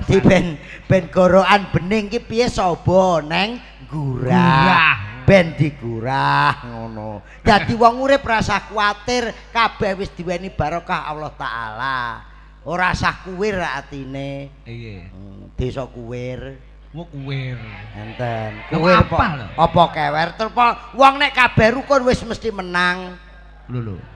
Dadi ben gorokan bening ki piye saba neng gurah. Ben digurah ngono. Dadi wong urip rasa kuwatir, kabeh wis diweni barokah Allah taala. Ora usah kuwir atine. Iya. Desa kuwir. Wong kuwir. Enten. Kuwir apa kewer terus wong nek kabeh rukun wis mesti menang. Lho.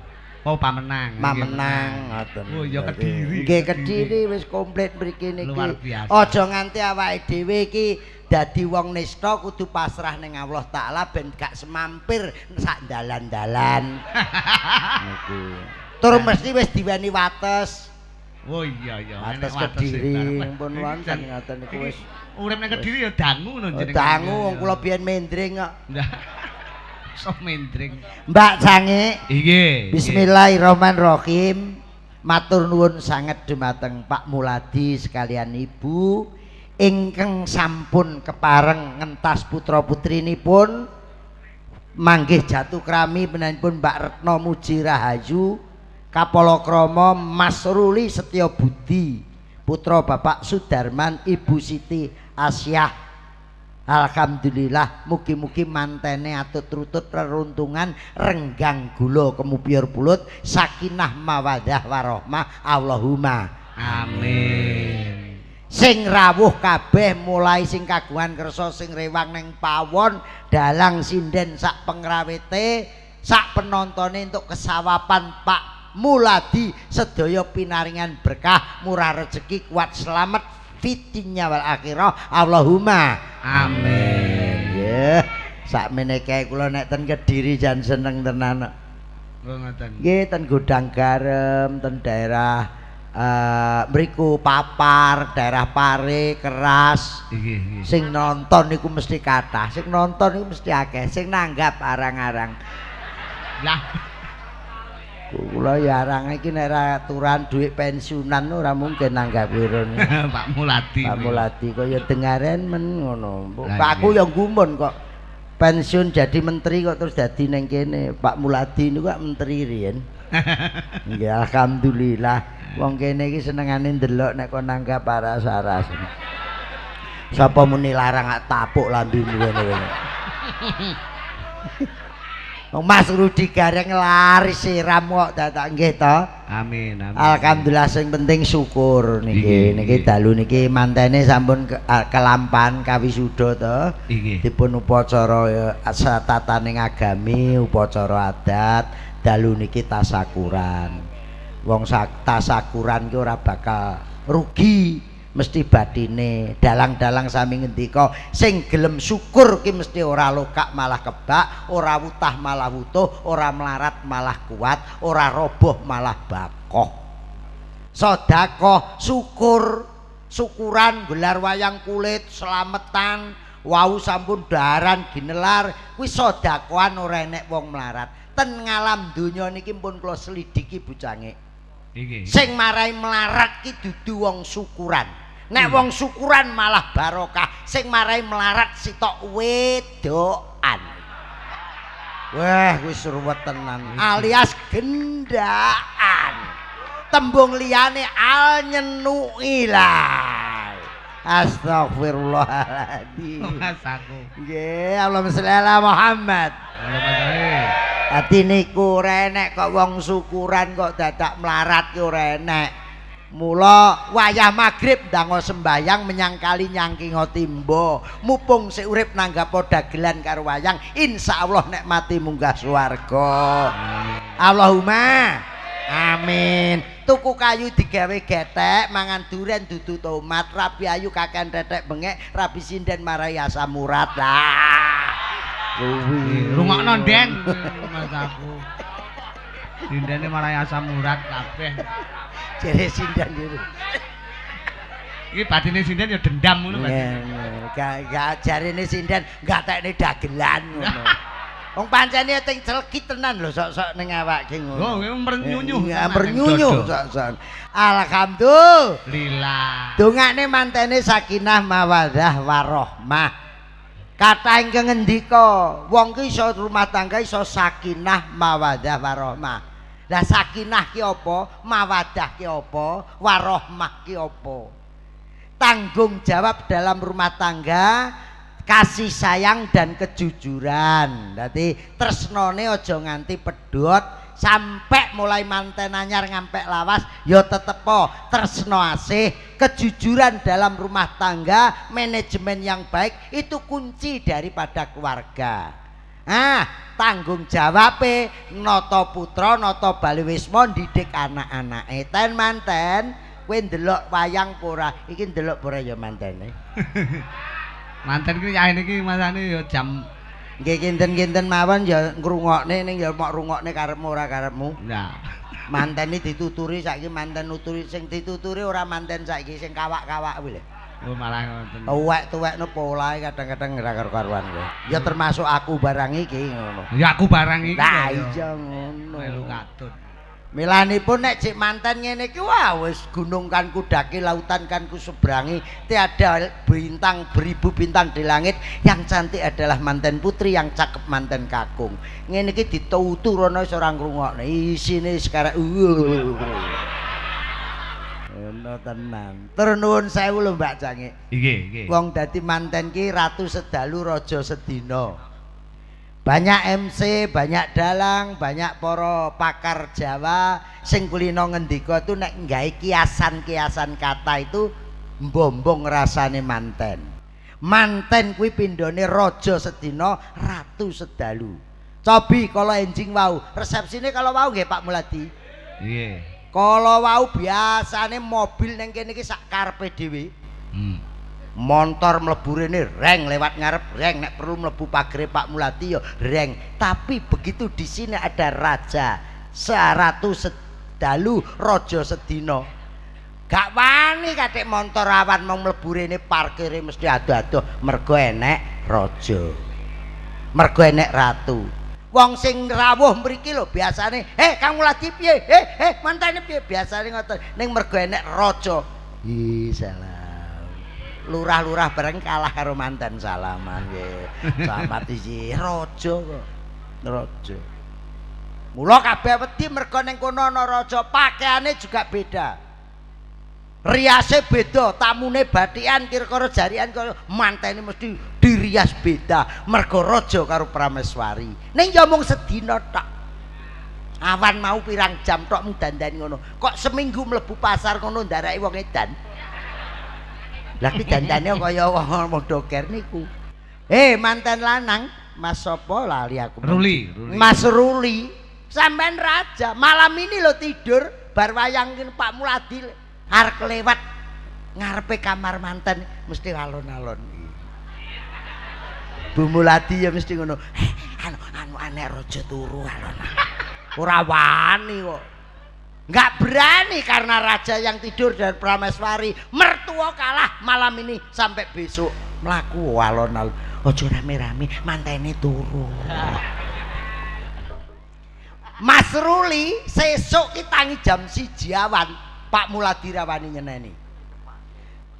Oh pamenang. Pamenang ngoten. Oh ya Kediri. Nggih Kediri wis komplit mriki niki. Luar biasa. Aja nganti awake dhewe iki dadi wong nista kudu pasrah ning Allah taala ben gak semampir sak dalan-dalan. Niku. Tur mesti wis diweni wates. Oh iya. Wates Kediri pun wonten ngoten niku wis. Urip ning Kediri ya dangu ngono jenenge. Dangu wong kula biyen mendring kok. Sok mendring. Mbak Sange. Nggih. Bismillahirrahmanirrahim. Matur nuwun sanget dumateng Pak Muladi sekalian Ibu ingkang sampun kepareng ngentas putra putrinipun manggih jatuh krami menanipun Mbak Retno Muji Rahayu Kapalakrama Mas Ruli Setya Budi putra Bapak Sudarman Ibu Siti Asyah. Alhamdulillah mugi-mugi mantene atut-rutut reruntungan renggang gula kemupyur pulut sakinah mawaddah warahmah Allahumma amin. Sing rawuh kabeh mulai sing kagungan kersa sing rewang ning pawon dalang sinden sak pengrawete sak penontone entuk kesawapan Pak Muladi sedaya pinaringan berkah murah rezeki kuat selamat fitinya wal akhirah Allahumma amin. Ya sakmene kae kula nek ten Kediri jan seneng tenan. Oh ngoten. Nggih ten Godang Garem ten daerah mriku Papar, daerah Pare, Keras. Nggih. Sing nonton niku mesti kathah, sing nonton niku mesti akeh, sing nanggap arang-arang. Lah kula ya arang iki nek ra aturan dhuwit pensiunan ora mungkin nanggap wirun. Pak Muladi. Pak Muladi kaya dengaren men ngono. Aku ya gumun kok pensiun jadi menteri kok terus dadi ning kene. Pak Muladi niku kok menteri riyen. Nggih alhamdulillah wong kene iki senengane ndelok nek kon nanggap paras-aras. Sapa muni larang gak tapuk lambimu ngene. Mas Rudi Gareng laris siram kok dadak nggih to. Amin. Alhamdulillah sing penting syukur niki. Niki dalu niki mantene sampun kelampan kawisuda to. Dipun upacara tataning agami, upacara adat, dalu niki tasakuran. Wong tasakuran ki ora bakal rugi. Mesti batine dalang-dalang sami ngendika sing gelem syukur ki mesti ora lokak malah kebak, ora wutah malah wutuh, ora melarat malah kuat, ora roboh malah bakoh. Sedekah syukuran gelar wayang kulit slametan wau sampun daran ginelar kuwi sedekahan ora enek wong melarat. Ten ngalam donya niki pun kula selidiki bujange. Sing marai melarat ki dudu wong syukuran. Nek wong syukuran malah barokah, sing marai melarat sitok wedokan. Wah, wis ruwet tenan. Alias gendaan. Tembung liyane al nyenuki lah. Astagfirullahaladzim. Mas aku. Nggih, Allahumma sholli ala Muhammad. Ati niku renek kok wong syukuran kok dadak melarat ki ora enek. Mula wayah magrib dango sembayang menyang kali nyangkinga timba mupung sik urip nanggapo dagelan karo wayang insyaallah nek mati munggah swarga. Allahumma amin. Tuku kayu digawe getek mangan duren dudu tomat rabi ayu kaken tetek bengek rabi sinden marai asam urat lah. Kuwi rungokno Den Mas aku. Sindene marai asam urat kabeh. Jere sinden iki. Iki batine sinden ya dendam ngono Mas. Gak jarene sinden gatekne dagelan ngono. Wong pancene ting celki tenan lho sok-sok ning awake ngono. Oh, mernyunyuh. Ya mernyunyuh sok-sok. Alhamdulillah. Dongane mantene sakinah mawaddah warahmah. Kata ingkang ngendika, wong ki iso rumah tangga iso sakinah mawaddah warahmah. Lah sakinah ki apa? Mawaddah ki apa? Warahmah ki apa? tanggung jawab dalam rumah tangga, kasih sayang dan kejujuran. Dadi tresnone aja nganti pedhot, sampai mulai manten anyar ngampe lawas ya tetep tresno asih, kejujuran dalam rumah tangga, manajemen yang baik itu kunci daripada keluarga. Tanggung jawabe nata putra nata baliwisma didik anak-anake. Ten manten kowe ndelok wayang ora? Iki ndelok ora ya mantene. Manten ki yae niki masane ya jam nggih kinten-kinten mawon ya ngrungokne ning ya mok rungokne karepmu ora karepmu. Nah. Manten iki dituturi saiki manten nuturi sing dituturi ora manten saiki sing kawak-kawak kuwi lho. Oh malah ngoten. Tuwek-tuwekno polahe kadang-kadang ora karo-karuan kowe. Ya termasuk aku barang iki ngono. Ya aku barang iki. Lah iya ngono. Melu katut. Milanipun nek cik manten ngene iki wah wis gunung kan ku daki lautan kan ku seberangi tiada bintang beribu bintang di langit yang cantik adalah manten putri yang cakep manten kakung ngene iki dituturono wis ora ngrungokne isine sekarang ono tenan tur nuwun sewu lho Mbak Jange Nggih wong dadi manten ki ratu sedalu raja sedina. Banyak MC, banyak dalang, banyak para pakar Jawa sing kulino ngendika itu nek nggawe kiasan-kiasan kata itu mbombong rasane manten. Manten kuwi pindhone raja sedina, ratu sedalu. Cobi kala enjing wau, resepsine kala wau nggih Pak Muladi. Nggih. Kala wau biasane mobil ning kene iki sak karepe dhewe. Montor mlebu rene reng lewat ngarep reng nek perlu mlebu pagere Pak Mulati ya reng tapi begitu di sini ada raja seratu sedalu raja sedina gak wani katik montor awan mau mlebu rene parkire mesti ado-ado mergo enek raja mergo enek ratu wong sing rawuh mriki lho biasane Kang Mulati piye mantene piye biasane ngoten ning mergo enek raja salah lurah-lurah bareng kalah karo manten salaman nggih. Selamat iki raja kok. Raja. Mula kabeh wedi mergo ning kono ana raja, pakaiane juga beda. Riase beda, tamune bathikan kira-kira jarian kaya mantene mesti dirias beda mergo raja karo prameswari. Ning ya mung sedina tok. Awan mau pirang jam tok mung dandani ngono. Kok seminggu mlebu pasar ngono ndarake wong edan. Lah ki dandane kaya wong doker niku. Manten lanang, Mas sapa lali aku. Ruli. Mas Ruli. Sampean raja, malam ini lo tidur bar wayang Pak Muladi arep lewat ngarepe kamar manten mesti alon-alon. Bu Muladi ya mesti ngono. Anu aneh raja turu alon. Ora wani kok. Nggak berani karena raja yang tidur dan prameswari mertua kalah malam ini sampai besok melaku alon-alon ojo rame-rame mantene turu. Mas Ruli sesuk ki tangi jam 1 awan Pak Muladi rawani nyeneni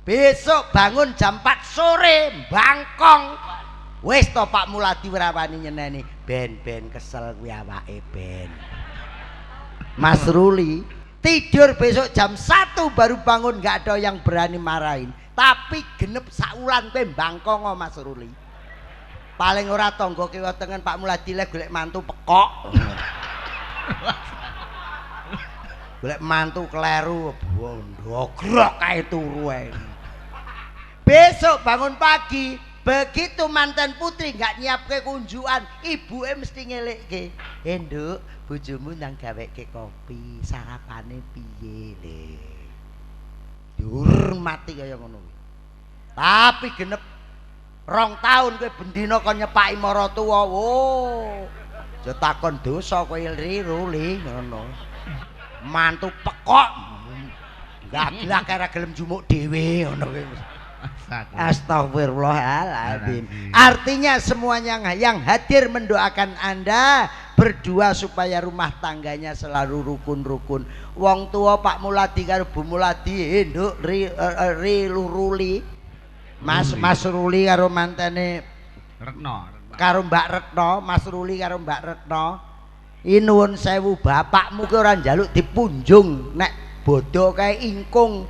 besok bangun jam 4 sore bangkong wis to Pak Muladi rawani nyeneni ben kesel kuwi awake ben. Mas Ruli tidur besok jam 1 baru bangun nggak ada yang berani marahin tapi genep saulan kowe bangkong Mas Ruli paling ora tangga kiwa tengen Pak Muladi le golek mantu pekok golek mantu kleru ndogrok kae turu ae besok bangun pagi begitu mantan putri nggak nyiapke kunjukan ibuke mesti ngelekke Nduk bojomu nang gaweke kopi sarapane piye le dihormati kaya ngono tapi genep 2 tahun kowe bendina kon nyepaki maratuwa aja takon dosa kowe Ruli ngono mantu pekok gablak kira gelem jumuk dhewe ngono kowe Astagfirullahaladzim. Artinya semuanya yang hadir mendoakan Anda berdua supaya rumah tangganya selalu rukun-rukun. Wong tua Pak Muladi karo Bu Muladi Nduk Ruli. Mas Ruli karo mantene Retno. Karo Mbak Retno, Mas Ruli karo Mbak Retno. Nuwun sewu bapakmu ki ora njaluk dipunjung nek bodo kae ingkung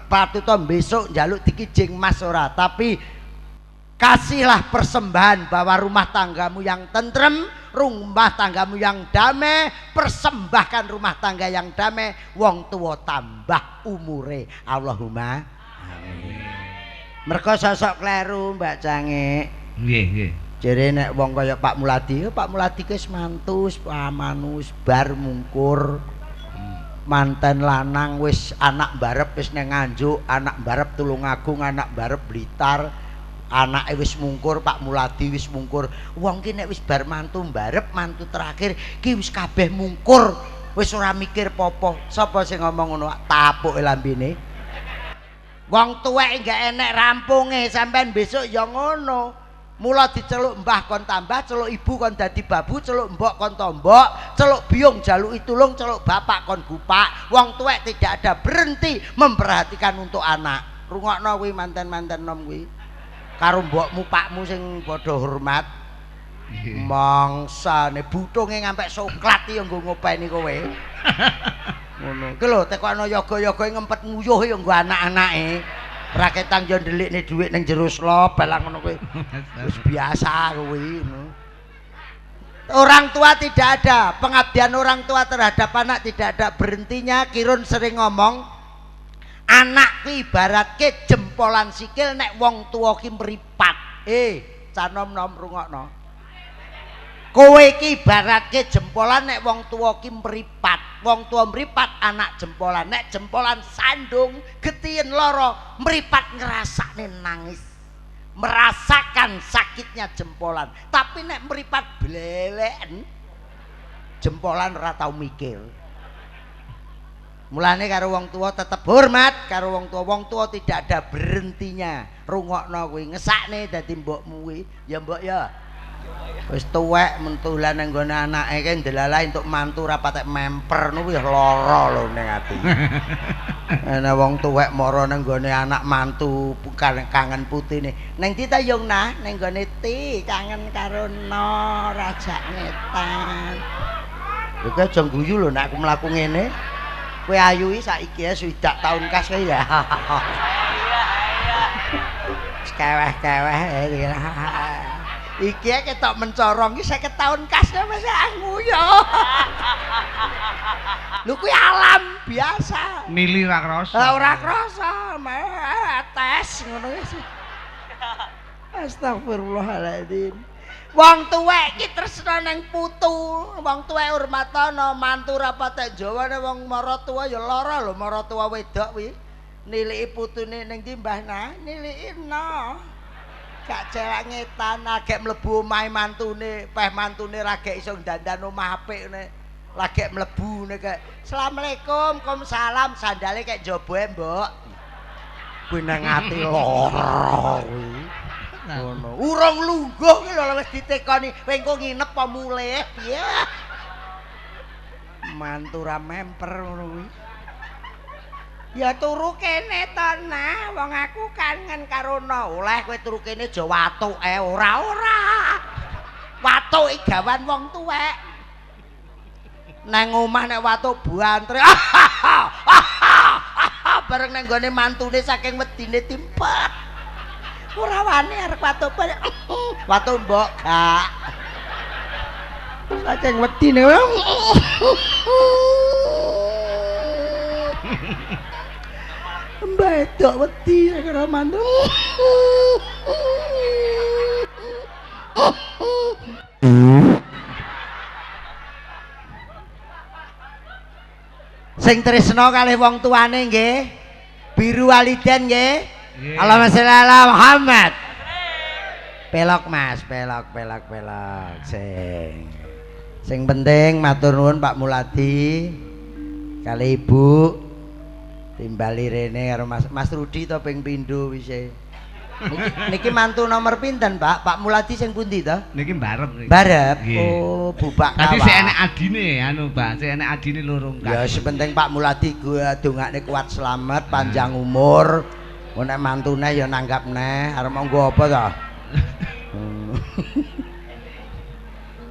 patuto besok njaluk dikijing mas ora, tapi kasihlah persembahan bahwa rumah tanggamu yang tentrem, rumah tanggamu yang damai, persembahkan rumah tangga yang damai, wong tua tambah umure. Allahumma amin. Mergo sosok kleru Mbak Cange. Nggih, nggih. Jere nek wong kaya Pak Muladi ki wis mantus, pamanus bar mungkur. Manten lanang wis anak barep wis nang Nganjuk, anak barep Tulungagung, anak barep Blitar. Anake wis mungkur, Pak Muladi wis mungkur. Wong ki nek wis bar mantu barep, mantu terakhir ki wis kabeh mungkur. Wis ora mikir popo. Sapa sing ngomong ngono? Tapuke lambene. Wong tuwek enggak enek rampunge, sampean besok ya ngono. Mula diceluk mbah kon tambah, celuk ibu kon dadi babu, celuk mbok kon tombok, celuk biung jaluki tulung, celuk bapak kon gupak. Wong tuwek tidak ada berhenti memperhatikan untuk anak. Rungokno kuwi manten-manten nom kuwi. Karo mbokmu pakmu sing padha hormat. Mangsane butunge ngampe soklat ya nggo ngopeni kowe. Ngono. Ki lho tekono yoga-yoga ngempet nguyuh ya nggo anak-anake. Raketang yo ndelikne dhuwit ning jero slop balang ngono kuwi. Wis biasa kuwi ngono. Orang tua tidak ada, pengabdian orang tua terhadap anak tidak ada berhentinya. Kirun sering ngomong, anak ki ibaratke jempolan sikil nek wong tuwa ki mripat. Canom-nom rungokno. Kowe ki ibaratke jempolan nek wong tuwa ki mripat. Wong tua mripat anak jempolan. Nek jempolan sandung getien loro, mripat ngerasakne nangis. Merasakan sakitnya jempolan. Tapi nek mripat bleleken jempolan ora tau mikir. Mulane karo wong tua tetep hormat karo wong tua. Wong tua tidak ada berhentinya. Rungokno kuwi, ngesakne dadi mbokmu kuwi. Ya mbok ya. Wis tuwek mentulan nang gone anake ki ndelalah entuk mantu ra patek memper nu wis lara lho ning ati. Ana wong tuwek mara nang gone anak mantu kangen putine. Ning ndi ta yung nah ning gone ti kangen karo no rajak ngetan. Lho kok aja guyu lho nek aku mlaku ngene. Kowe ayu iki saiki ya swidak taun kas kowe ya. Keweh-keweh iki ketok mencorong iki 50 tahun kas wis nguyu. Lho kuwi alam biasa. Mili ra krasa. Ora krasa, tes ngono wis. Astagfirullahaladzim. Wong tuwek iki tresna nang putu, wong tuwek hormatana, mantu ra patek jawane wong mara tuwa ya lara lho, mara tuwa wedok kuwi. Niliki putune ning ndi Mbah Nah? Niliki no. Gak cewek ngetan agek mlebu omahe mantune, peh mantune ra gek iso dandan omah apik ngene. Lagi mlebu ngene kek. Asalamualaikum, Waalaikumsalam, sandale kek joboe, Mbok. Kuwi nang ati lara kuwi. Ngono. Urung lungguh ki lho wis ditekoni, kowe engko nginep apa mulih piye? Mantu ra memper ngono kuwi. Ya turu kene to nah, wong aku kangen karo no. Oleh kowe turu kene aja watuke ora. Watuk iki gawan wong tuwek. Nang omah nek watuk buantre. Bareng nang gone mantune saking wedine timpet. Ora wani arep watuk bareng. Watuk mbok gak. Saking wedine. Mbedok wedi karo mantu. Sing tresna kalih wong tuane nggih. Biru waliden nggih. Allahumma sholli ala Muhammad. Pelok Mas, pelok. Sing penting matur nuwun Pak Muladi kali Ibu. Timbali rene karo Mas Rudi to ping pindho wise. Niki mantu nomor pinten, Pak? Pak Muladi sing pundi to? Niki mbarep. Mbarep. Oh, bubak kawah. Dadi sik enek adine anu, Pak. Sik enek adine loro kan. Ya sepenting Pak Muladi gua dongakne kuat selamat, panjang umur. Nek mantune ya nanggap neh, arep monggo apa to?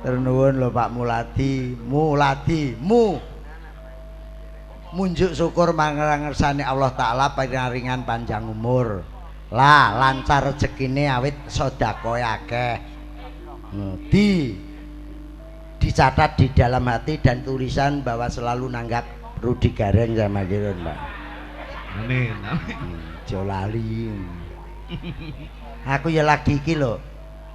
Terus nuwun lho Pak Muladi, munjuk syukur mangersane Allah taala paringan panjang umur. Lah lancar rezekine awit sedekah akeh. Dicatat di dalam hati dan tulisan bahwa selalu nanggap Rudi Gareng sama Kirun, Pak. Amin. Jolali. Aku ya lagi iki lho.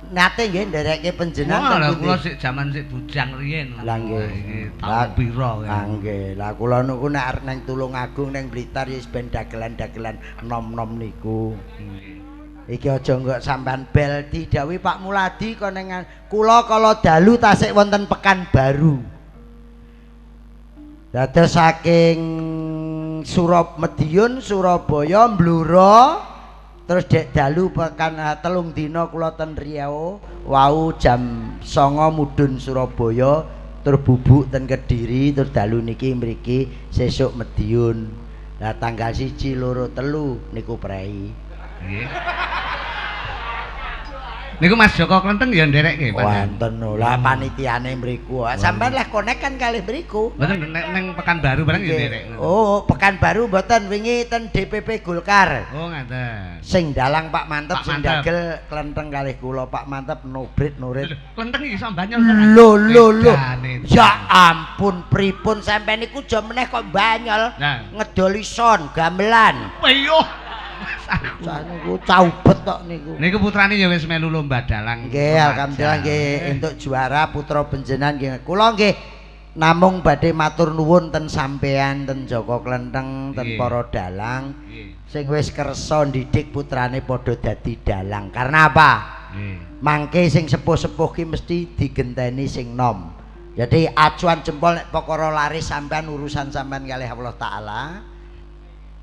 Nate nggih ndereke panjenengan teng kula sik jaman sik bujang riyen. Lah nggih. Tahun pira ya? Nggih. Lah kula niku nek arep nang Tulungagung ning Blitar ya ben dagelan-dagelan nom-nom niku. Iki aja nggak sampean bel didhawuhi Pak Muladi kon ning kula kala dalu tasik wonten Pekanbaru. Dados saking Madiun, Surabaya, Blora terus dek dalu pekan telung dina kula ten Riau wau jam 09.00 mudhun Surabaya terus bubuk ten Kediri terus dalu niki mriki sesuk Madiun. Lah tanggal 1, 2, 3 niku prei. Nggih. Niku Mas Joko Klenteng ya nderekke wonten lah panitiane mriku. Sampeyan lah konek kan kalih mriku. Mboten ning Pekanbaru bareng ya nderek. Oh, Pekanbaru mboten wingi ten DPP Golkar. Oh, ngaten. Sing dalang Pak Mantep sing dagel Klenteng kalih kula Pak Mantep nubrit nurit. Klenteng iki Banyol. Lho. Ya ampun pripun sampeyan niku aja meneh kok Banyol. Ngedoli son gamelan. Ayo. Niku caubet tok niku. Niku putrane ya wis melu lomba dalang. Nggih, alhamdulillah nggih entuk juara putra panjenengan nggih. Kula nggih namung badhe matur nuwun ten sampean ten Joko Klenteng ten para dalang sing wis kersa ndidik putrane padha dadi dalang. Karena apa? Mangke sing sepuh-sepuh ki mesti digenteni sing nom. Jadi acuan jempol nek perkara laris sampean urusan sampean kalih Allah taala.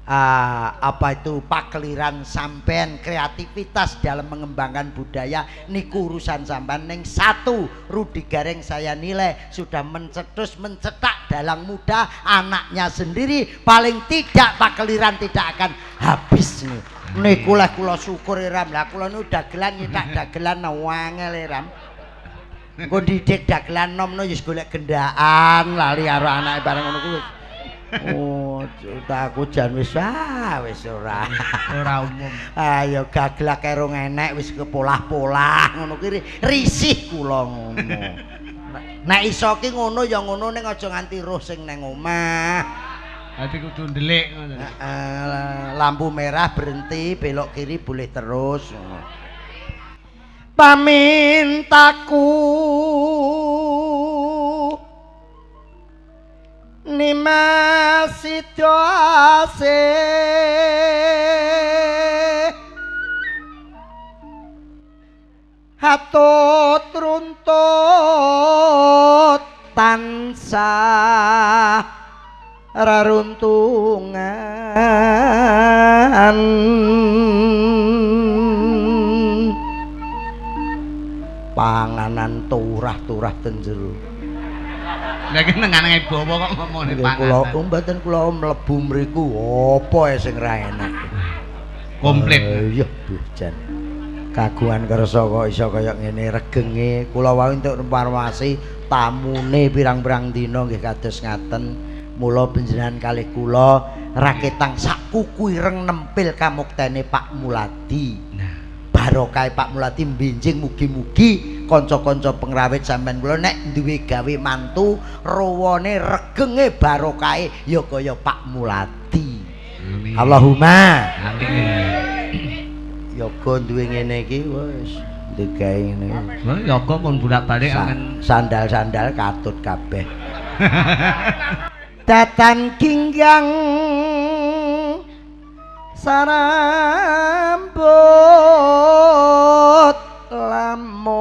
Apa itu pakeliran sampean kreativitas dalam mengembangkan budaya niku urusan sampean. Ning satu Rudi Gareng saya nilai sudah mencetak dalang muda anaknya sendiri, paling tidak pakeliran tidak akan habis niku lah kula syukur Ram. Lah kula niku dagelan nyetak dagelan wangel Ram. Engko didik dagelan nomno wis golek gendaan lali karo anake bareng ngono kuwi. Oh, aku jan wis ora umum. Ayo gaglak karo enek wis kepolah-polah ngono ki risih kula ngono. Nek iso ki ngono ya ngono ning aja nganti roh sing nang omah. Dadi kudu ndelik ngono. Lampu merah berhenti, belok kiri boleh terus. Pamintaku nimasitose hatut runtut tansah raruntungan panganan turah-turah ten jero. Lah ki nengane bawa kok ngomongne panganan. Kula mboten kula mlebu mriku apa sing ra enak. Komplit. Iya, jan. Kagungan kersa kok iso kaya ngene regenge. Kula wau entuk informasi tamune pirang-pirang dina nggih kados ngaten. Mula panjenengan kalih kula raketang sak kuku ireng nempil kamuktene Pak Muladi. Barokah Pak Muladi mbenjing mugi-mugi kanca-kanca pengrawit sampean kula nek duwe gawe mantu rawane regenge barokahe ya kaya Pak Muladi. Amin. Allahumma amin. Yoga duwe ngene iki wis digawe ngene. Wah, yoga pun bolak-balik amen sandal-sandal katut kabeh. Datan kinggang sarambut lamun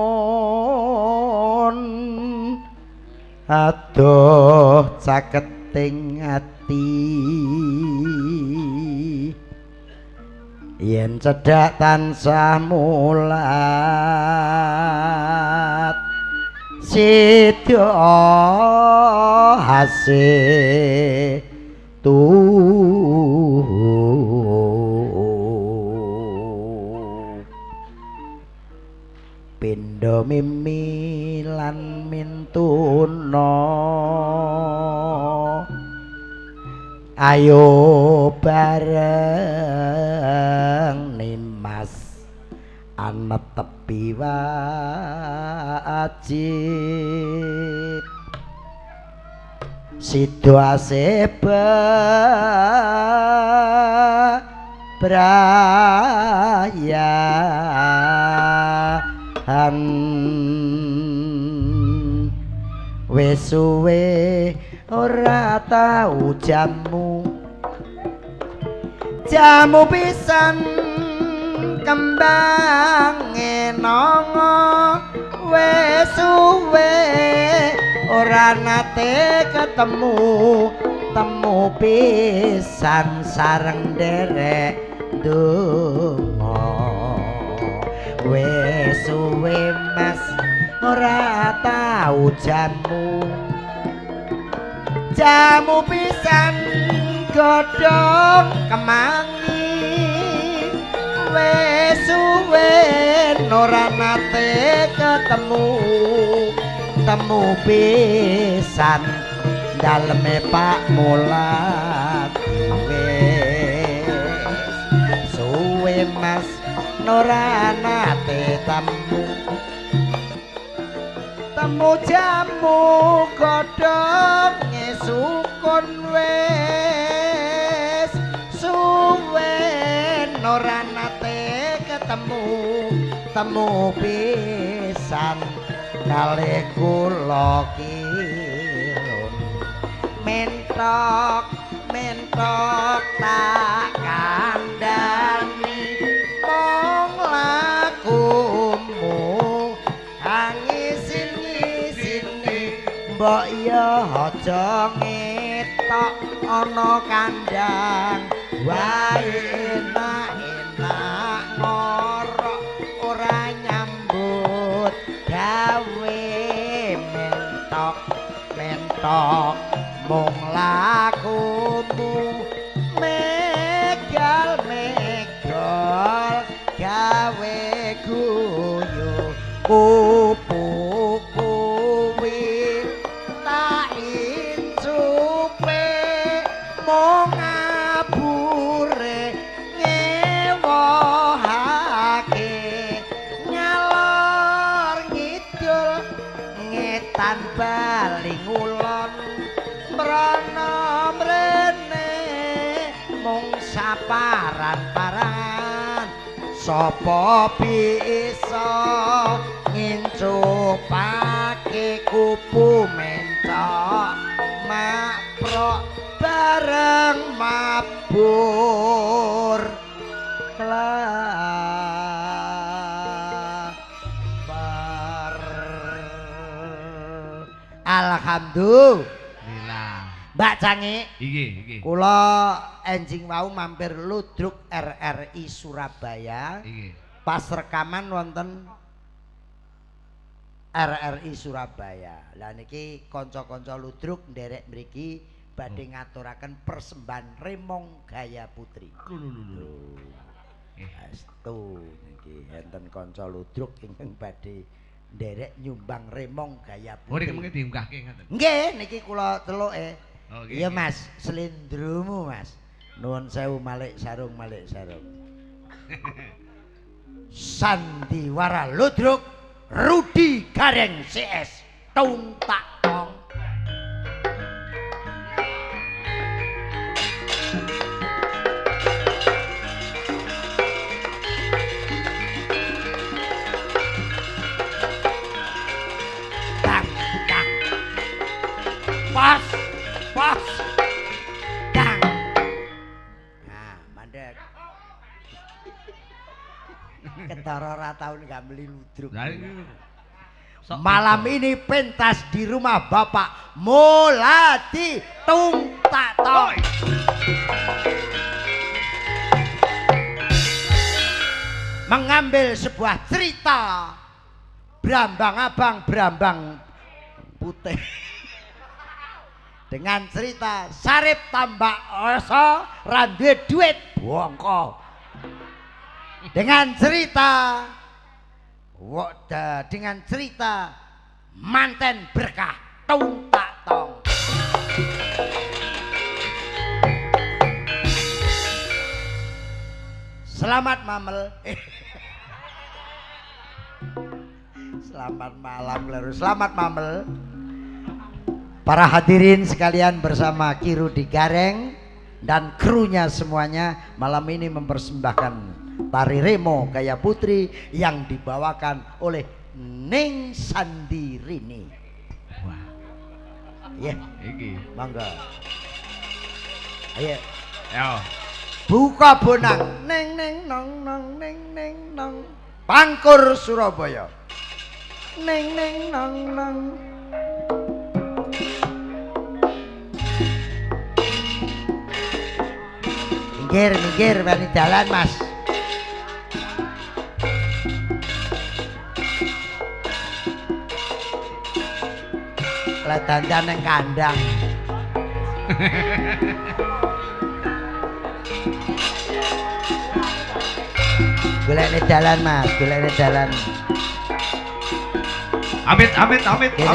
adoh caketing ati yen cedhak tansah mulat sidya hasih pindha mimi lan mintuna ayo bareng Nimas ana tepi wajib situasi brayahan wis suwe ora tau jamu pisan kembang enongo wis suwe ora nate ketemu temu pisan sareng derek donga wis suwe mas ora tau jamu pisan godhong kemangi wis suwe ora nate ketemu temu pisan daleme Pak Mulat wis suwe mas ora nate temu jamu godhong sukun wis suwe ora nate ketemu temu pisan kalih kula kilun mentok tak kandhani mong lakumu angisin-ngisini mbok ya aja ngetok ana kandhang wae enak ngorok ora nyambut gawe mentok mung lakumu megal gawe guyu kupu kuwi tak incupe mung ngabure ngewohake ngalor ngidul ngetan baling ulon mrana mrene mung saparan-paran sapa bisa ngincupake kupu mencok maprok bareng mabur klabar alhamdulillah Mbak Cangi iki kula enjing wau mampir Ludruk RRI Surabaya iki pas rekaman wonten RRI Surabaya. Lah niki kanca-kanca Ludruk nderek mriki badhe ngaturaken persembahan Remong Gaya Putri. Astu niki enten kanca Ludruk ingkang badhe nderek nyumbang Remong Gaya Putri. Oh niki mengke diunggahke ngoten. Nggih niki kula teluke. Oh, iya Mas, slendromu Mas. Nuwun sewu Malik Sarung. Sandiwara Ludruk Rudi Gareng CS Tung Tak Tong. Tang tang. Pas tang. Nah, mandek. Ketara ora tau nggambeli ludruk. Malam ini pentas di rumah Bapak Muladi Tung Tak Tong. Mengambil sebuah cerita Brambang Abang Brambang Putih dengan cerita Sarip tambak oso randuwe duit bongko dengan cerita manten berkah Tung Tak Tong. Selamat mamel. Selamat malam Leru. Selamat mamel. Para hadirin sekalian bersama Kiru di Gareng dan krunya semuanya malam ini mempersembahkan tari Remo Gaya Putri yang dibawakan oleh Ning Sandirini. Wah. Iya, Iki. mangga. Ayo. Yo. Buka bonang. Neng neng nong nong neng neng nong. Pangkur Surabaya. Neng neng nong nong. Minggir, bani dalan mas. Lah dandan nang kandang. Golekne dalan mas, golekne dalan. Amit. Gini.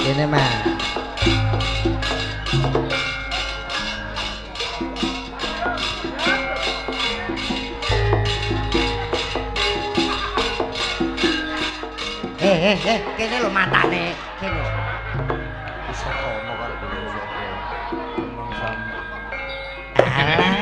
Gini mas. Kene lho matane, kene. Iso kono karo dhewe. Ngomong sama. Alah.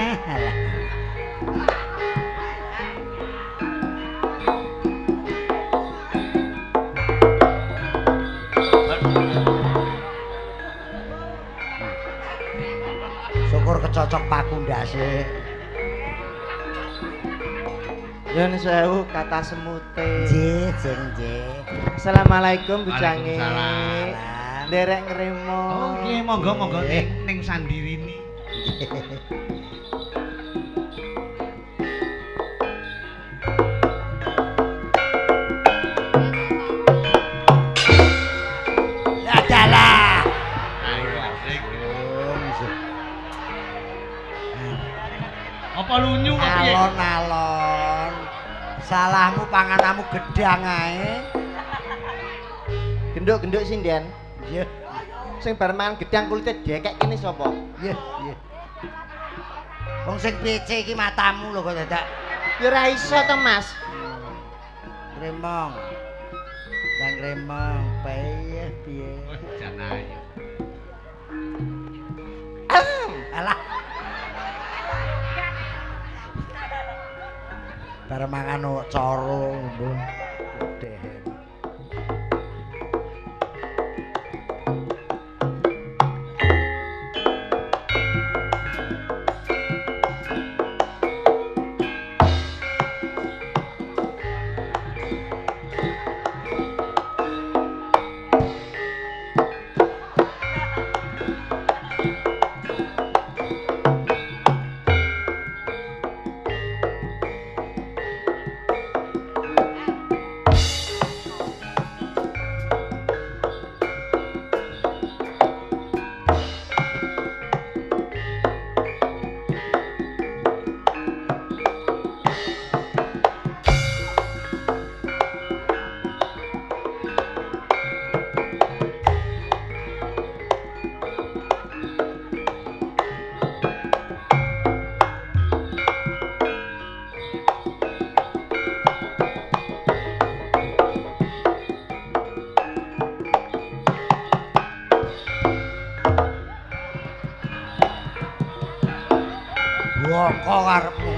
Syukur kecocok pakundase. Nyun sewu kata semute. Nggih, nggih. Assalamualaikum Bu Cange. Waalaikumsalam. Nderek ngremo. Oh, nggih monggo ning Sandirini. Ya dalah. Apa lunyu kok piye? Alon-alon. Salahmu panganamu gedang ae. Genduk-genduk sinden. Nggih. Sing bar mangan gedang kulite dekek kene sapa? Nggih. Wong sing PC iki matamu lho kok dadak Ya ora iso to, Mas. gremong. Nang gremong piye. Oh, jan ayu. Alah. Bar mangan coro mbun. Dehen. Boko karepmu.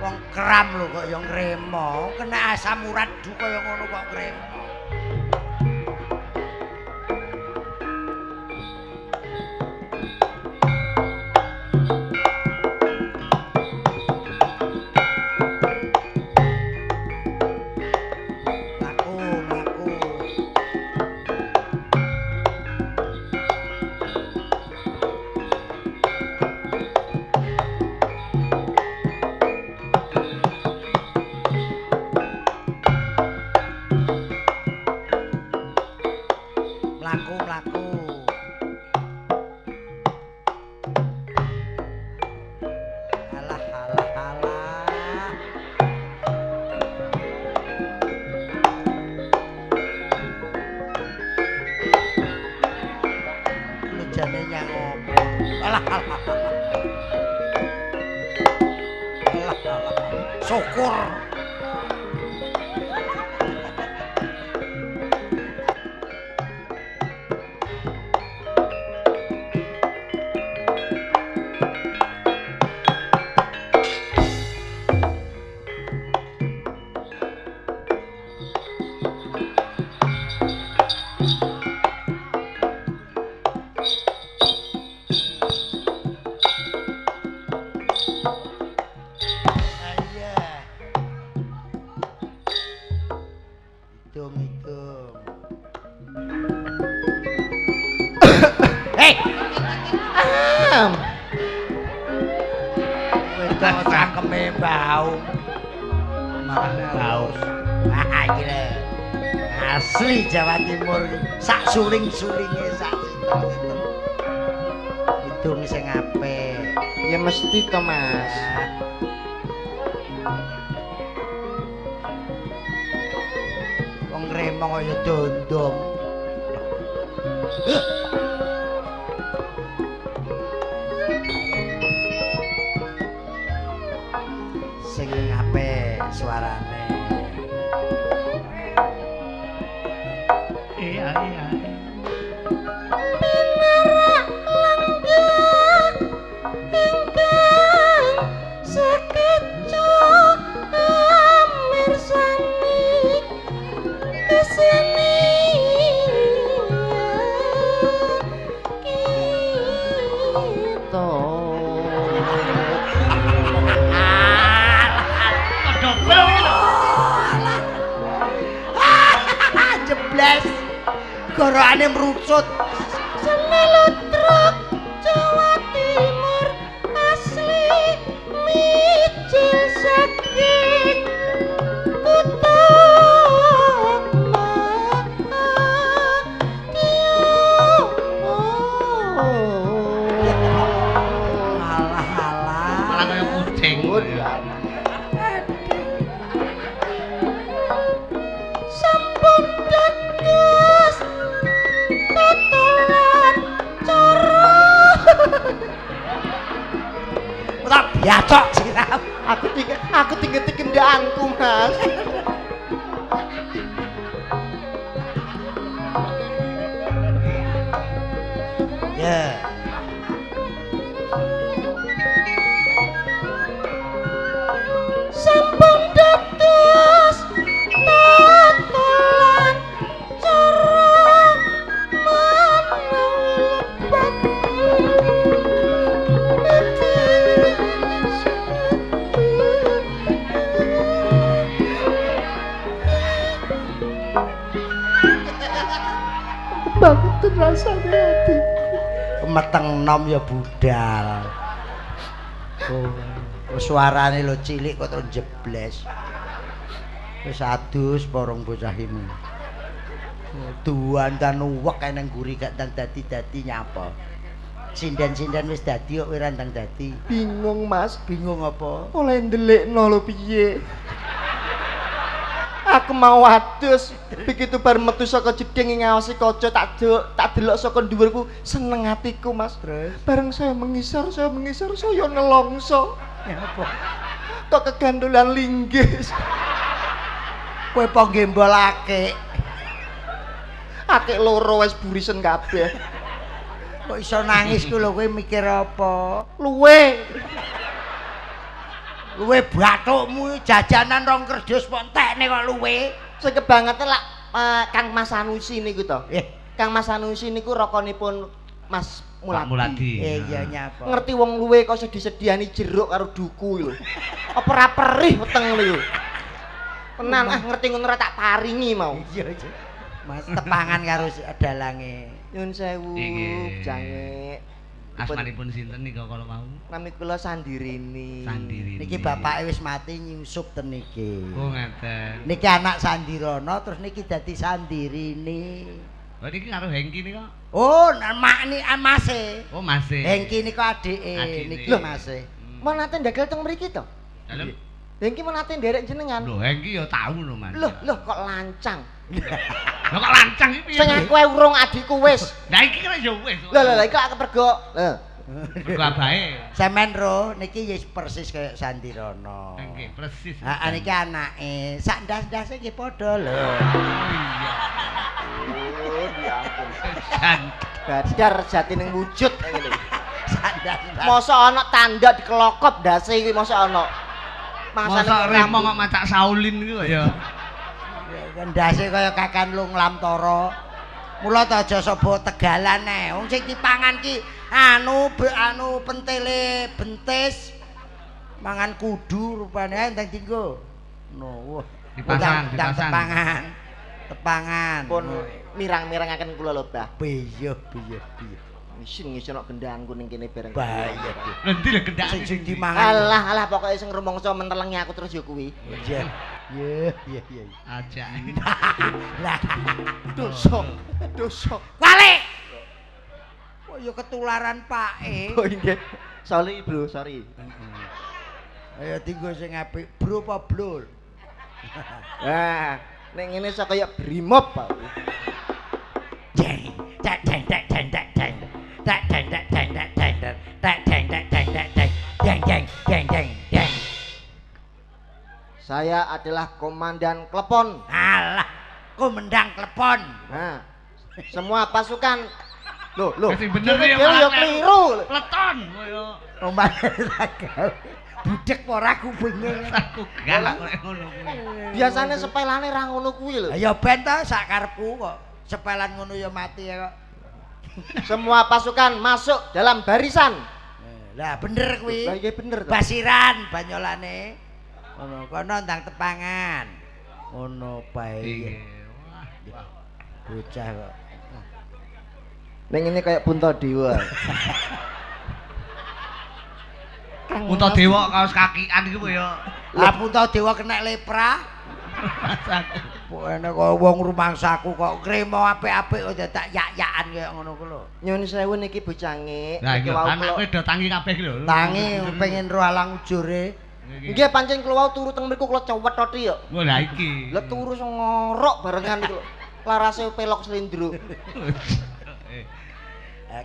Wong kram lho kok ya ngremo, kena asam urat du kaya ngono kok ngremo. nyang opo. Alah. Syukur. Hitung. Hei, wedok cangkeme bau. Malah bau. Ah, gila. Asli Jawa Timur sak suling-sulinge sak sitok-sitok. Hitung sing apik. Ya mesti to, Mas. Wong remong kaya dondong. Sing apik suarane. Iya. Jebles. Gorokane mrucut. Semelotruk Jawa Timur asli mijil saking kutha Malah kaya kucing. sampun dados totolan cara Ora biacok siram. Aku tinggal kendaanku, Mas. Ya. sampun dados totolan cara menawi lebat banget rasane ati Meteng nom ya budal. Oh, suarane lho cilik kok terus jebles. Wis adus porong bocah ini. Tuan kan uwek nang guri gak ndang dadi nyapa. Sinden-sinden wis dadi kok ora ndang dadi. Bingung, Mas. Bingung apa? Oleh ndelikno lho piye. Aku mau adus, begitu bar metu saka jeding ngaosi kaca tak delok saka dhuwurku seneng atiku, Mas. Bareng saya mengisar saya nelongso. Ya apa? Kok kegandolan linggis. Kowe po gembol akik. Akik loro wis burisen kabeh. Kok iso nangis ku lho kowe mikir apa? Luwe bathukmu jajanan rong kerdus kok entekne kok luwe. Sing kebangetan lak Kang Mas Sanusi niku to. Eh, Kang Mas Sanusi niku rakanipun Mas Muladi. iya nyapa. Ngerti wong luwe kok sedih-sedihani jeruk karo duku lho. Apa ora perih weteng lho. Tenan ngerti ngono ora tak paringi mau. Iya. Mas tepangan karo dalange. Nyun sewu, Nggih. jange. Asmanipun sinten nika kalau mau? Nami kula Sandirini. Sandirini. Niki bapake wis mati nyusup ten niki. Oh ngeten. Niki anak Sandirana terus niki dadi Sandirini. Oh niki karo Hengki nika? Oh, mak ni mase. Oh masih. Hengki nika adike, Adike. niki Loh. mase. Mau nate ndagel teng mriki to? Dalem. Hengki mau nate nderek jenengan. Lho Hengki ya tahu lho Mas. Loh kok lancang. Lah kok lancang iki piye? Sing aku ae urung adikku wis. Lah iki kan ya wis. Lah iki lak kepergo. Mergo abahe. Sampeyan ro niki wis persis kaya Sandirana. Nggih, persis. Heeh niki anake. Sak ndas-ndase nggih padha lho. Iya. Oh, diampun. San. Gadar jati ning wujud ngene. Sak ndas-ndas. Mosok ana tanda dikelokop ndase iki mosok ana. Mosok remo kok macak Shaolin iki kok ya. Ndase kaya Kakan Lung Lamtara. Mula ta aja sobo tegalan ae. Wong sing dipangan ki anu pentele bentis. Mangan kudu rupane enteng dinggo. No, wah. Dipasang. Tepangan. Pun mirang-mirangaken kula lho, Bah. Piye. Isin ngisor gendangku ning kene bareng. Bahaya. Endi lho kendak Sing dimangan. Alah pokoke sing rumangsa mentelengi aku terus ya kuwi. Iya. aja. Lah, Dosa. balik. Kok ya ketularan pake. Oh nggih. Sorry, Bro, sorry. Ayo tinggo sing apik, bro apa blur? Nah, nek ngene iso kaya brimob, Pak. Jeng, tek. Saya adalah komandan klepon. Alah, komandan klepon. Nah, semua pasukan. Loh. Sing bener ya yo keliru. Leton koyo. Omah gawe. Budek ora kupinge. Aku galak kok ngono kuwi. Biasane sepelane ra ngono kuwi lho. Ya ben ta sak karepku kok. Sepelan ngono ya mati ya kok. Semua pasukan masuk dalam barisan. Lah bener kuwi. Lah iya bener to. Basiran banyolane. Ngono kono ndang tepangan. Ngono bae. Wah. Bocah kok. Ning ngene kaya Puntadewa. Puntadewa kaos kakian iku ya. Lah Puntadewa kena lepra. Pokoke kok wong rumangsaku kok kremo apik-apik kok tak yak-yakan kaya ngono ku lho. Nyun sewu niki bocange. Lah iya, anakku do tangi kabeh iki lho. Tangi pengen ro alang ujure. Nggih pancen kula wau turu teng mriku kula cewet toti ya. Oh lah iki. Lah turu ngorok barengan iku. Larase pelok slindro.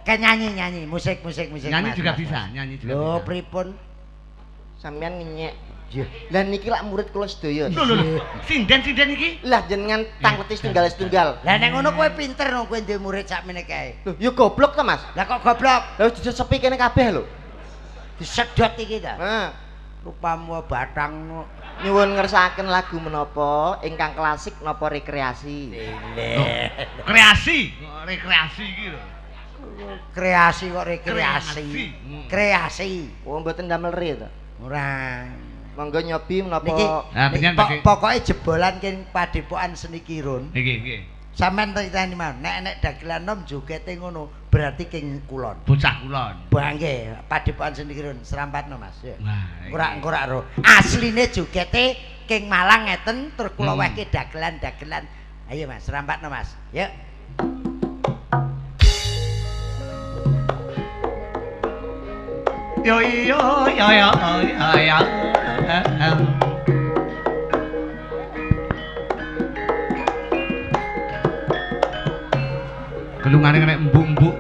Kan nyanyi musik Nyanyi Mas. juga bisa, nyanyi juga. Lho bisa. pripun? Sampeyan ngenyek. Nggih. Lah niki lak murid kula sedaya. Lho. Sinden iki. Lah jenengan tangkleti setunggal. Lah nek ngono kowe pinter no kowe duwe murid sakmene kae. Lho, ya goblok to, Mas. Lah kok goblok? Lah disepi kene kabeh lho. Disedot iki ta. Nah, Rupamu batang nyuwun ngersakaken lagu menapa ingkang klasik napa rekreasi. Kreasi, rekreasi iki lho. Kreasi kok rekreasi. Kreasi. Oh, mboten damel re to. Ora. Monggo nyobi menapa. Niki Nah, pengen pakai- pokoke jebolan king Padepokan Seni Kirun. Nggih. Sampeyan titeni mawon, nek dagelan nom jogete ngono, berarti king kulon. Bocah kulon. Bangke, Padepokan Seni Kirun serampatno Mas. Ya. Nah, Ora ro. Asline jogete king Malang ngeten terus kula wehke dagelan-dagelan. Ayo Mas, serampatno Mas. Yuk. Yo. Gelungane kena embuk-embuk.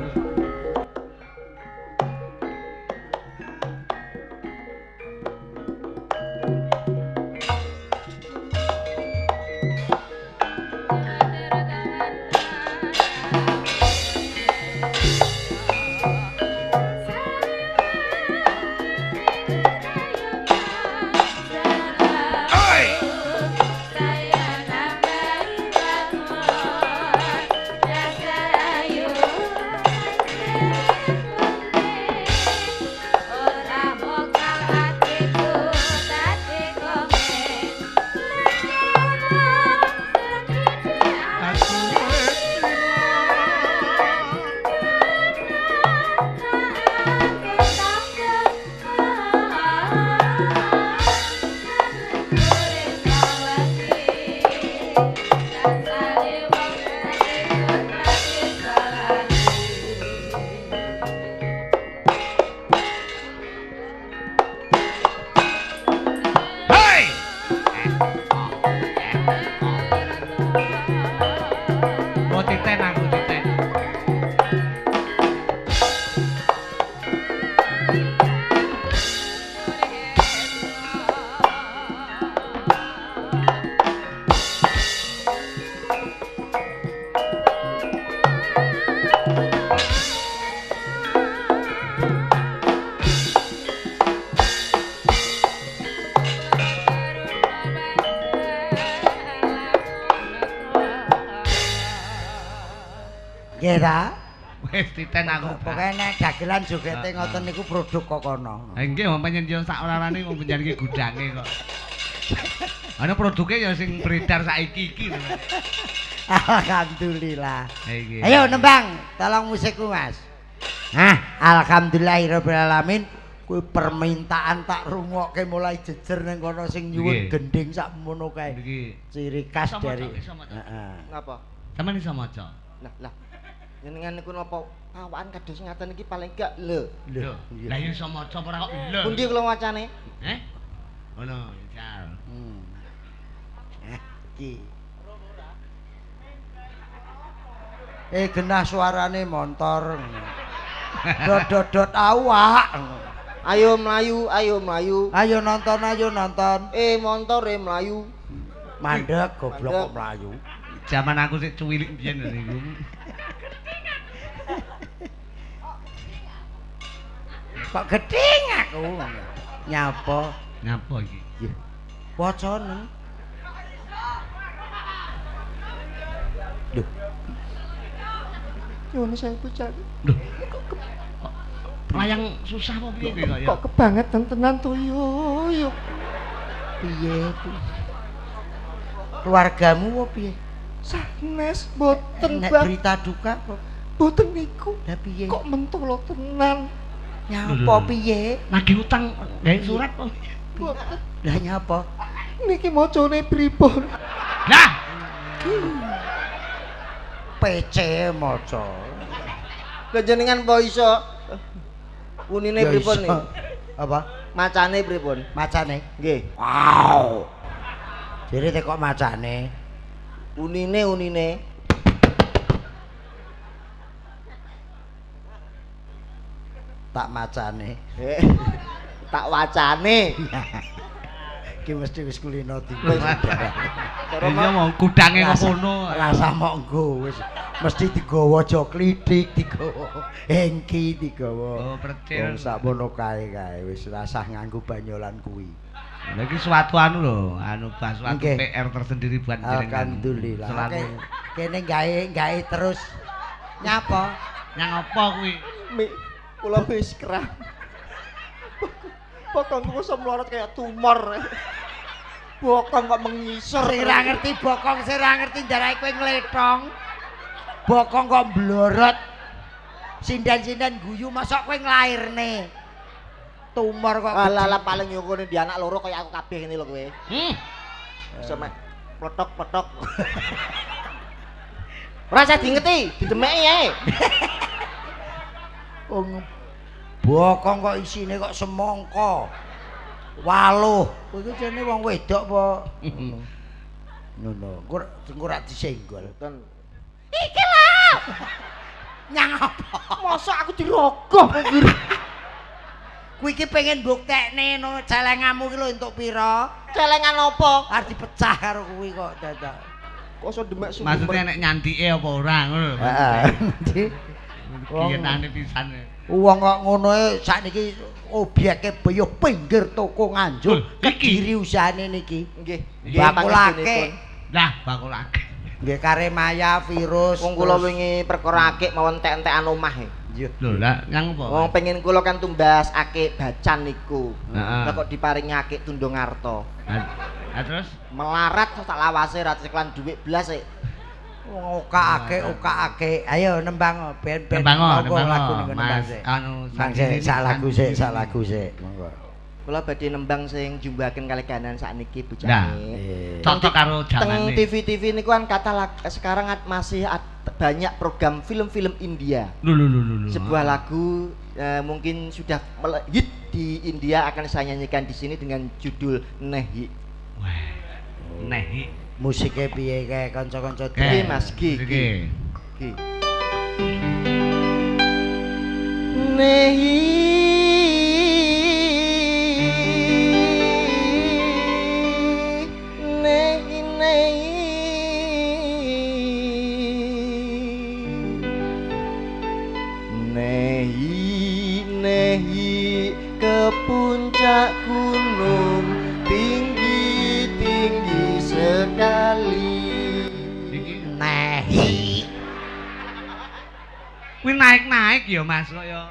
Nggih ta? Wis titen aku. Pokoke nek dagelan jogete ngoten niku produk kokono. Ha nggih wong panjen yo sak orane wong panjen iki gudange kok. Ana produke ya sing beredar saiki iki lho. Alhamdulillah. Ha iki. Ayo nembang, tolong musikku Mas. Nah, alhamdulillahirabbil alamin. Kuwi permintaan tak rungokke mulai jejer ning kono sing nyuwun gending sak mono kae. Iki Ciri khas dari. Heeh. Napa? sampean iso maca. Lah. Jenengan niku napa awakan kados ngaten iki paling gak lho. Lho, lah ya iso maca ora kok lho. Pundi kula wacane? Ngono, Cal. Iki. Genah suarane montor. Dot awak. Ayo mlayu, ayo mlayu. Ayo nonton, ayo nonton. Montor mlayu. Mandek goblok kok mlayu. Zaman aku sik cuwilik biyen niku. Kok gedeng aku. Nyapa? Nyapa iki? Nggih. Wacane. Lho. Nyuwun saya bocah. Lho. Layang susah apa piye kok ya? Kok kebangetan tenan to yo. Piye ku? Keluargamu apa piye? Sanes boten Nek Bang. berita duka kok. Boten niku. Lah piye? Kok mentolo tenan. Nyapa piye? Nagih utang gawe surat kok. Boten. Lah nyapa? Niki macane pripun? Lah, PC maca. Lah jenengan po iso unine Ya pripun iso. nih? Apa? Macane pripun? Macane? Nggih. Wow. Jadi kok macane? Unine. Tak macane. Tak wacane. Ki mesti wis kulino tiba. iya mau kudange kok ngono. Rasa monggo wis mesti digawa aja klithik, digawa hengki, digawa. Oh, percil. Wong sakmono kae wis rasah nganggo banyolan kuwi. Lha iki suatu anu lho, suatu Nggih. PR tersendiri buat jenengan. Alhamdulillah. Selalu Kene gawe terus nyapa? nyang apa kuwi? Mi, kula wis kerah. Bokong kok iso mlorot kayak tumor. Bokong kok mengisor. Sing ra ngerti bokong, sing ra ngerti ndarahe kowe ngletong. Bokong kok mblorot. Sindan-sindan guyu masa kowe nglairne. Tumor kok. Alah paling yo ngene di anak loro kaya aku kabeh ngene lho kowe. Iso mek plotok-plotok. Ora usah diingeti, didemeki ae. Bokong kok isine kok semangka. Waluh, kowe iki jane wong wedok apa? Ngono. Engko ora disenggol. Iki lho. Nyang apa? Masa aku dirogoh kok. Kuwi iki pengen mbuktekne no celenganmu iki lho entuk pira? Celengan apa? Arep dipecah karo kuwi kok dadak. Kok iso demek sumber. Maksudnya nek nyantike apa ora ngono lho. Heeh. Kiyetane pisan. Wong kok ngono e sakniki obyeke boyo pinggir toko Nganjuk. Iki? Kediri usahane niki. Nggih. Bakulake. Lah, bakulake. Nggih Karemaya virus. Wong kula wingi perkara akik mawon entek-entekan omah e. Lho, lah nyang apa? Wong pengen kula kan tumbas akik bacan niku. Heeh. Lah kok diparingi akik tundung arta. Lah terus Melarat tak lawase ra cekelan dhuwit blas e. Wong okake. Ayo nembang ben nembang lagu niku nembang Mas sik. anu Nang sik sak lagu sik. Monggo. Kula badhe nembang sing jumbahaken kalih kahanan sakniki Nah. bujane. cocok karo Teng jamane. TV-TV niku kan sekarang masih banyak program film-film India. Lho. Sebuah lagu mungkin sudah hit di India akan saya nyanyikan di sini dengan judul Nehi. Wah. Nehi. Musike piye kae kanca-kanca Nggih, Mas, nggih. Nggih. Nehi ke puncak gunung tinggi sekali. Iki Nehi. Kuwi naik-naik ya Mas kok ya.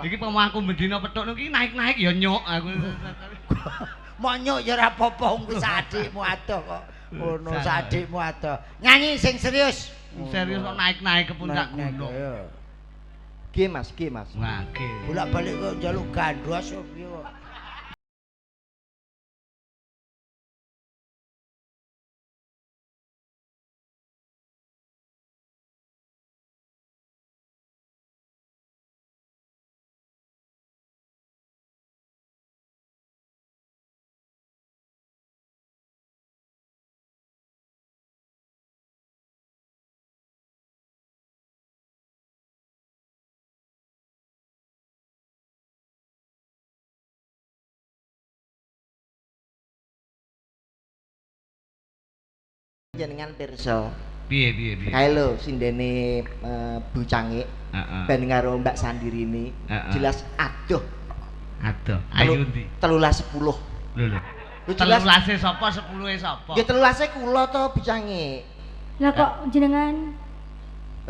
Iki pemangku bendina petuk iki naik-naik ya nyuk aku. Monyok ya ora apa-apa wong sadikmu adoh kok. Ngono sadikmu adoh. Nyanyi sing serius. Serius kok naik-naik ke puncak gunung. G Mas, G Mas. Wah, ge. Bolak-balik kok njaluk gandwas kok piye kok. Jenengan pirsa. Piye. Kae lho sindene Bu Cangik. Heeh. Ben karo Mbak Sandirini. Jelas adoh. Aduh, ayo ndi? 13 10. Lho. Jelas. 13 sapa 10 sapa? Ya 13 kula to Bu Cangik. Lah kok jenengan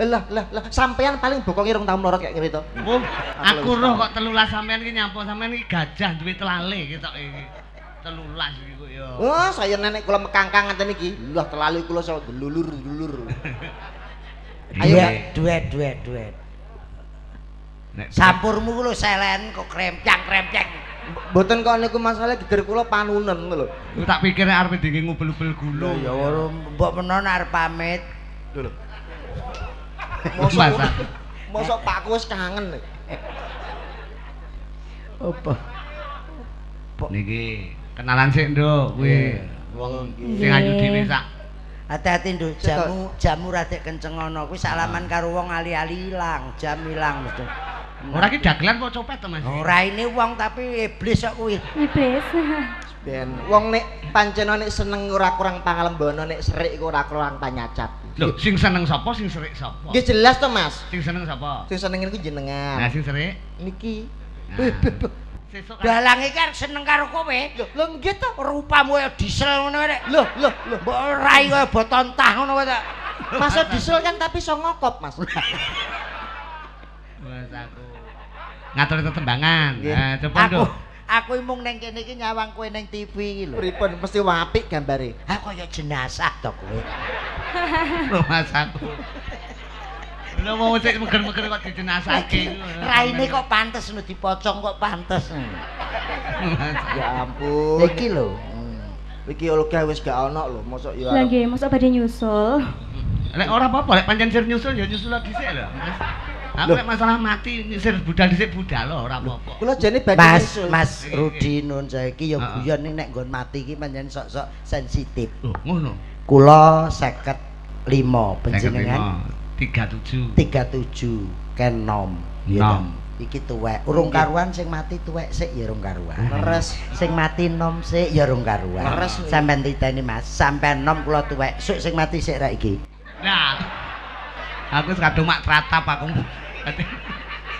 Lah sampean paling bokonge rong taun lorot kayak ngene to. Oh, aku roh kok 13 sampean iki nyapa sampean iki gajah duwe telale ketok iki. 13 iki kok ya. Oh, saya nenek kula mekangkang ngeten iki. Lah terlalu kula so gelulur. Ayo Iya. duet. Nek Sampurmu ku lho selen kok krempcang. Mboten kok niku masalah geger kula panunen lho. aku tak pikir nek arep dingin ngubel-ubel gulung. Ya ora mbok menawa arep pamit. Lho. Masa. Mosok Pakku wis kangen. Apa? Niki kenalan sik, Nduk, kuwi. Wong Sing ayu dhewe sak. Hati-hati Nduk, jamu radek kenceng ana kuwi salaman karo wong ali-ali ilang, jam ilang mesti. Ora ki dagelan kok copet to, Mas? Ora ini wong tapi iblis kok kuwi. iblis? ben wong nek pancen nek seneng ora kurang pangalembono nek serik iku ora kurang panyacat. Lho, sing seneng sapa, sing serik sapa? Nggih jelas to, Mas. Sing seneng sapa? Sing seneng niku Nah, jenengan. sing serik. Niki. Sesuk Dalang iki kan seneng karo kowe. Lho nggih to. Rupamu kaya diesel ngono wae. Lho. Mbok rai kaya boton tah ngono wae. Masa diesel kan tapi iso ngokop, Mas. Mas aku ngatur tetembangan. Nggih. Nah, coba Nduk. Aku mung ning kene iki nyawang kowe ning TV iki lho. Pripun mesti apik gambare. Ah kaya jenazah to kowe. Lho, Mas aku. Lho mau cek meger-meger kok dijenazahke. Raine kok pantes ngono dipocong kok pantes. Ya ampun. Iki lho. Iki Olga wis gak ono lho, mosok ya. Lah nggih, mosok badhe nyusul. Lek ora apa-apa, lek pancen sir nyusul ya nyusul dhisik lho. Mas. Aku lek masalah mati sir budal dhisik budal lho, ora apa-apa. Kula jane badhe Mas Rudi nun saiki ya guyon ning nek nggon mati iki pancen sok-sok sensitif. Lho, ngono. Kula 55 panjenengan 37. 37 ken nom. Nom. Iki tuwek. Urung karuan sing mati tuwek sik ya urung karuan. leres. Sing mati nom sik ya urung karuan. Leres. Sampeyan titeni Mas, sampeyan nom kula tuwek. Suk sing mati sik ra iki. Nah. Aku wis kadung mak tratap aku.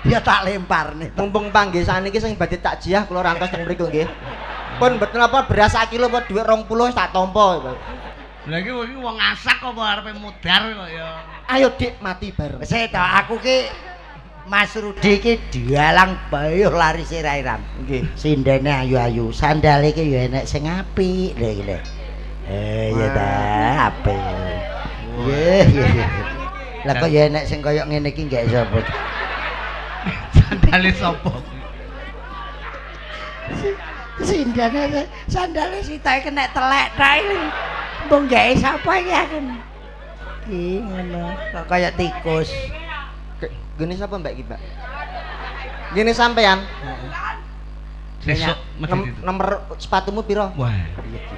Ya tak lempar nih. Mumpung panggih saniki sing badhe takjiah kula rantos teng mriku nggih. Pun mboten apa beras sak kilo apa dhuwit 20 wis tak tampa. Lah iki wong asak apa arepe mudar kok ya. Ayo Dik mati bareng. Sik to aku ki Mas Rudi ki dialang bayuh lari sirairan. Nggih. Sindene ayu-ayu, sandale ki ya enek sing apik lho iki lho. Ya ta, apik. Nggih. Lah kok ya enek sing kaya ngene iki gak sapa. Sandale sapa? Sandale sitae kena telek ta iki. Mbok gawe sapa iki aku. Ki ngono, kok kaya tikus. Gene sapa Mbak iki, Mbak? Gene sampean. Sesuk mesti itu. Nomor sepatumu piro? Wah.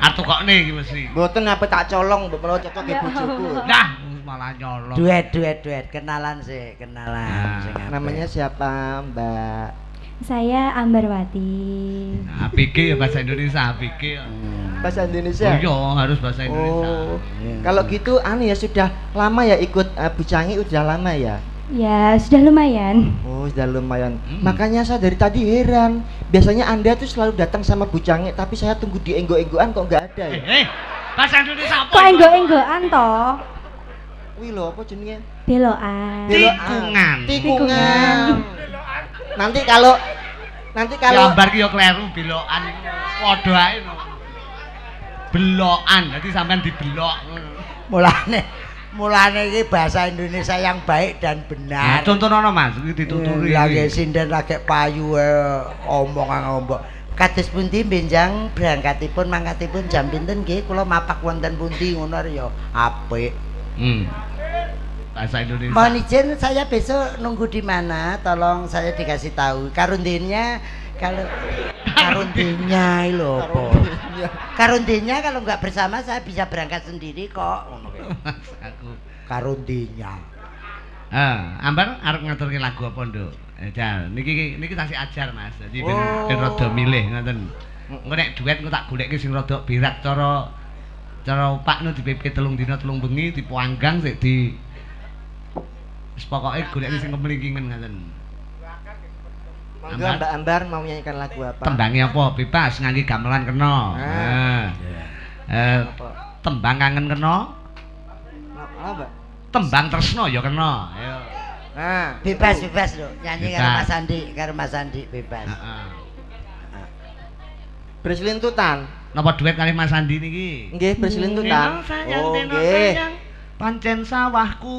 Atukokne iki mesti. Mboten apa tak colong mbok menawa cocok nggih bojoku. Nah, malah nyolong. Duet, kenalan sih, kenalan. Nah, Sing apik. Namanya siapa, Mbak? Saya Ambarwati. Nah, APG ya bahasa Indonesia, APG ya. Bahasa Indonesia. Oh iya, harus bahasa Indonesia. Oh. Kalau gitu anu ya sudah lama ya ikut Bu Cangi udah lama ya? Ya, sudah lumayan. Oh, sudah lumayan. Makanya saya dari tadi heran. Biasanya Anda tuh selalu datang sama Bu Cangi, tapi saya tunggu di enggo-enggoan kok nggak ada ya? Bahasa Indonesia apa? Kok enggo-enggoan toh? Wih lho, apa jenenge? Belokan. Tikungan. Tikungan. Nanti kalau Gambar ki yo kleru belokan padha ae no. Belokan, dadi sampean dibelok ngono. Mulane iki bahasa Indonesia yang baik dan benar. Nah, contohno Mas, iki dituturi. Lagi sinden lagi payu omong-omong. Kados pundi benjang berangkatipun mangkatipun jam pinten nggih kula mapak wonten pundi ngono ya apik. Bahasa Indonesia. Mohon izin saya besok nunggu di mana? Tolong saya dikasih tahu. Karundinya kalau karundinya lho apa? Karundinya kalau nggak bersama saya bisa berangkat sendiri kok. Aku. Karundinya. Ambar arep ngaturke lagu apa, Nduk? Jal, niki tasih ajar Mas. Jadi ben rada milih ngoten. Engko nek duet engko tak goleke sing rada berat cara Pak nu dipepe 3 dina 3 bengi dipuanggang sik di wis pokoke goleke sing kemlingkingan ngoten. Monggo Mbak Ambar mau nyanyikan lagu apa? Tembange apa? Bebas ngangge gamelan kena. Tembang kangen kena. Apa, Mbak? Tembang tresno ya kena. Ayo. Nah, Bebas lho nyanyi karo Bebas. Mas Andi bebas. berselintutan. Napa duet kali Mas Andi niki? Nggih, berselintutan. Oh, nggih. Pancen sawahku.